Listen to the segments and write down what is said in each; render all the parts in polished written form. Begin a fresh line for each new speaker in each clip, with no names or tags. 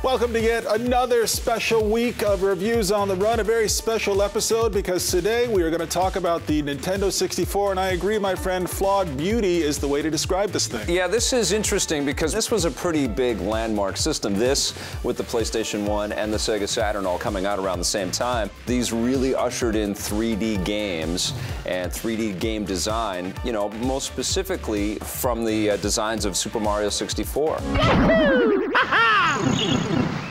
Welcome to yet another special week of Reviews on the Run, a very special episode because today we are going to talk about the Nintendo 64, and I agree, my friend, flawed beauty is the way to describe this thing.
Yeah, this is interesting because this was a pretty big landmark system. This, with the PlayStation 1 and the Sega Saturn all coming out around the same time, these really ushered in 3D games and 3D game design, you know, most specifically from the designs of Super Mario 64.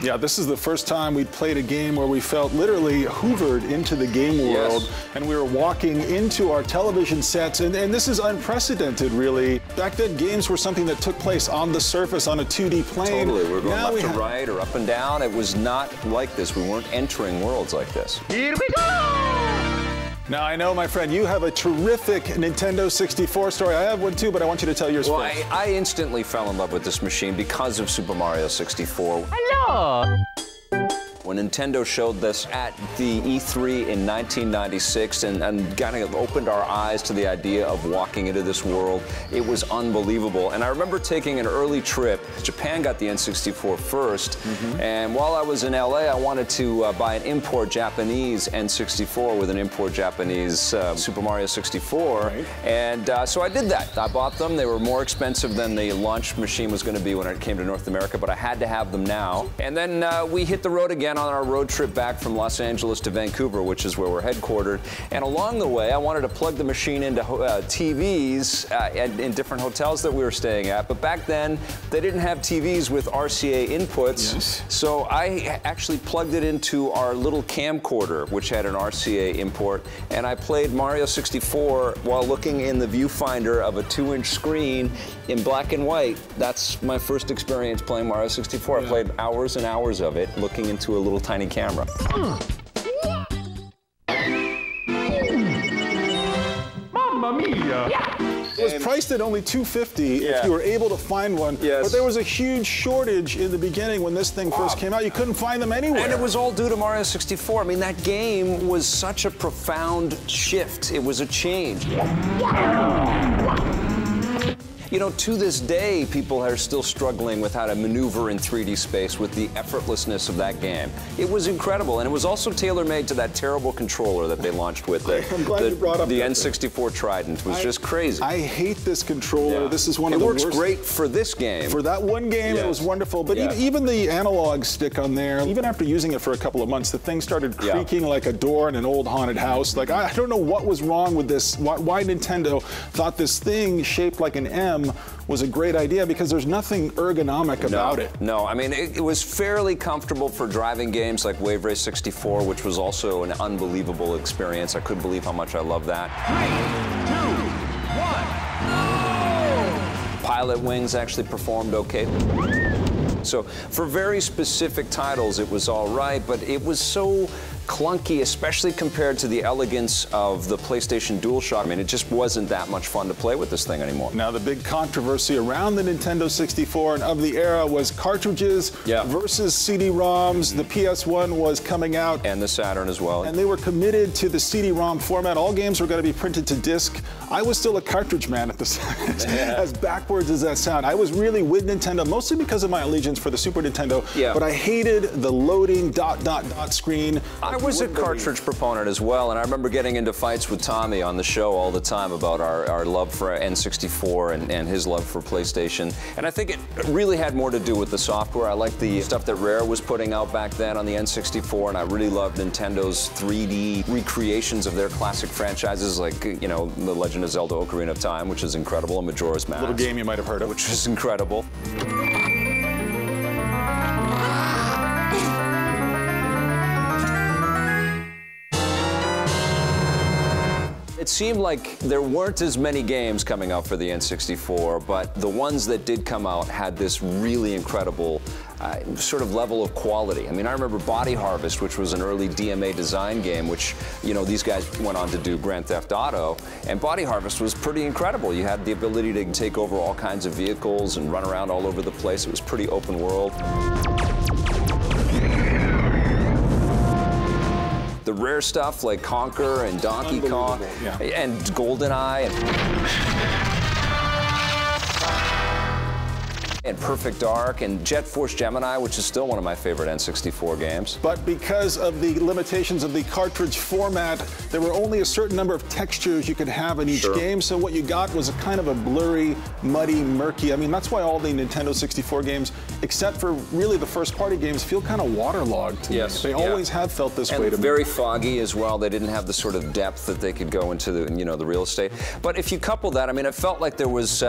Yeah, this is the first time we played a game where we felt literally hoovered into the game world,
yes.
And we were walking into our television sets, and this is unprecedented, really. Back then, games were something that took place on the surface on a 2D plane.
Totally, we were going left to right or up and down. It was not like this. We weren't entering worlds like this.
Here we go! Now, I know, my friend, you have a terrific Nintendo 64 story. I have one too, but I want you to tell yours first.
I instantly fell in love with this machine because of Super Mario 64.
Hello!
When Nintendo showed this at the E3 in 1996 and kind of opened our eyes to the idea of walking into this world, it was unbelievable. And I remember taking an early trip. Japan got the N64 first, and while I was in LA, I wanted to buy an import Japanese N64 with an import Japanese Super Mario 64.
Right.
And so I did that. I bought them. They were more expensive than the launch machine was going to be when it came to North America, but I had to have them now. And then we hit the road again on our road trip back from Los Angeles to Vancouver, which is where we're headquartered. And along the way, I wanted to plug the machine into TVs in different hotels that we were staying at. But back then, they didn't have TVs with RCA inputs.
Yes.
So I actually plugged it into our little camcorder, which had an RCA import. And I played Mario 64 while looking in the viewfinder of a 2-inch screen in black and white. That's my first experience playing Mario 64.
Yeah.
I played hours and hours of it, looking into a little tiny camera.
Mamma mia!
It was priced at only $250 if you were able to find one.
Yes.
But there was a huge shortage in the beginning when this thing first came out. You couldn't find them anywhere.
And it was all due to Mario 64. I mean, that game was such a profound shift. It was a change. You know, to this day, people are still struggling with how to maneuver in 3D space with the effortlessness of that game. It was incredible, and it was also tailor-made to that terrible controller that they launched with it.
I'm glad you brought up
the
that
N64 Trident. It was just crazy.
I hate this controller.
Yeah.
This is one of the worst.
It works great for this game.
For that one game, it was wonderful. But even the analog stick on there, even after using it for a couple of months, the thing started creaking like a door in an old haunted house. Like, I don't know what was wrong with this, why Nintendo thought this thing shaped like an M was a great idea, because there's nothing ergonomic about it.
No, I mean, it was fairly comfortable for driving games like Wave Race 64, which was also an unbelievable experience. I couldn't believe how much I loved that. 3, 2, 1, go! Pilot Wings actually performed okay. So for very specific titles, it was all right, but it was so clunky, especially compared to the elegance of the PlayStation DualShock. I mean, it just wasn't that much fun to play with this thing anymore.
Now, the big controversy around the Nintendo 64 and of the era was cartridges versus CD-ROMs. The PS1 was coming out.
And the Saturn as well.
And they were committed to the CD-ROM format. All games were going to be printed to disc. I was still a cartridge man at this as backwards as that sound. I was really with Nintendo, mostly because of my allegiance for the Super Nintendo, but I hated the loading ... screen.
I was a cartridge proponent as well, and I remember getting into fights with Tommy on the show all the time about our love for N64 and his love for PlayStation. And I think it really had more to do with the software. I liked the stuff that Rare was putting out back then on the N64, and I really loved Nintendo's 3D recreations of their classic franchises, like, you know, The Legend of Zelda: Ocarina of Time, which is incredible, and Majora's Mask.
Little game you might have heard of.
Which is incredible. It seemed like there weren't as many games coming out for the N64, but the ones that did come out had this really incredible sort of level of quality. I mean, I remember Body Harvest, which was an early DMA design game, which, you know, these guys went on to do Grand Theft Auto, and Body Harvest was pretty incredible. You had the ability to take over all kinds of vehicles and run around all over the place. It was pretty open world. The Rare stuff like Conker and Donkey Kong and GoldenEye. and Perfect Dark and Jet Force Gemini, which is still one of my favorite N64 games.
But because of the limitations of the cartridge format, there were only a certain number of textures you could have in each game, so what you got was a kind of a blurry, muddy, murky. I mean, that's why all the Nintendo 64 games, except for really the first-party games, feel kind of waterlogged to me. They always have felt this way to me.
Very foggy as well. They didn't have the sort of depth that they could go into the, the real estate. But if you couple that, I mean, it felt like there was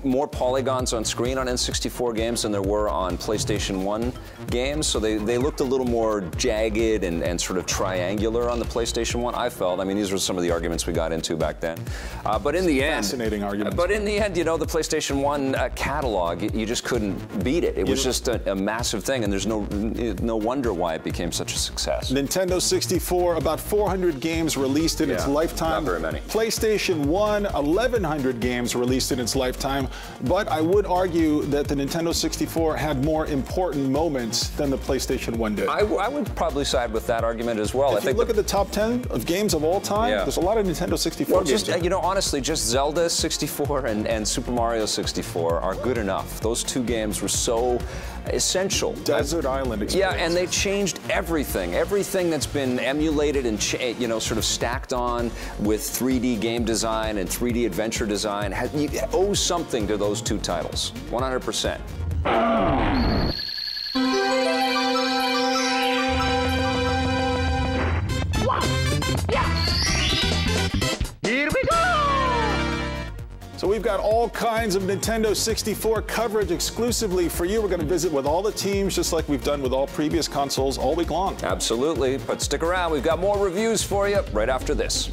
more polygons on screen on N64 games than there were on PlayStation 1 games, so they looked a little more jagged and sort of triangular on the PlayStation 1, I felt. I mean, these were some of the arguments we got into back then. But in the end...
Fascinating arguments.
But in the end, the PlayStation 1 catalog, you just couldn't beat it. It was just a massive thing, and there's no wonder why it became such a success.
Nintendo 64, about 400 games released in its lifetime.
Not very many.
PlayStation 1, 1,100 games released in its lifetime. But I would argue that the Nintendo 64 had more important moments than the PlayStation 1 did.
I would probably side with that argument as well.
If you look at the top 10 of games of all time, there's a lot of Nintendo 64 games.
Just, honestly, just Zelda 64 and Super Mario 64 are good enough. Those two games were so essential.
Desert Island experience.
Yeah, and they changed everything. Everything that's been emulated and sort of stacked on with 3D game design and 3D adventure design you owe something to those two titles. 100%.
Here we go!
So we've got all kinds of Nintendo 64 coverage exclusively for you. We're going to visit with all the teams, just like we've done with all previous consoles all week long.
Absolutely, but stick around. We've got more reviews for you right after this.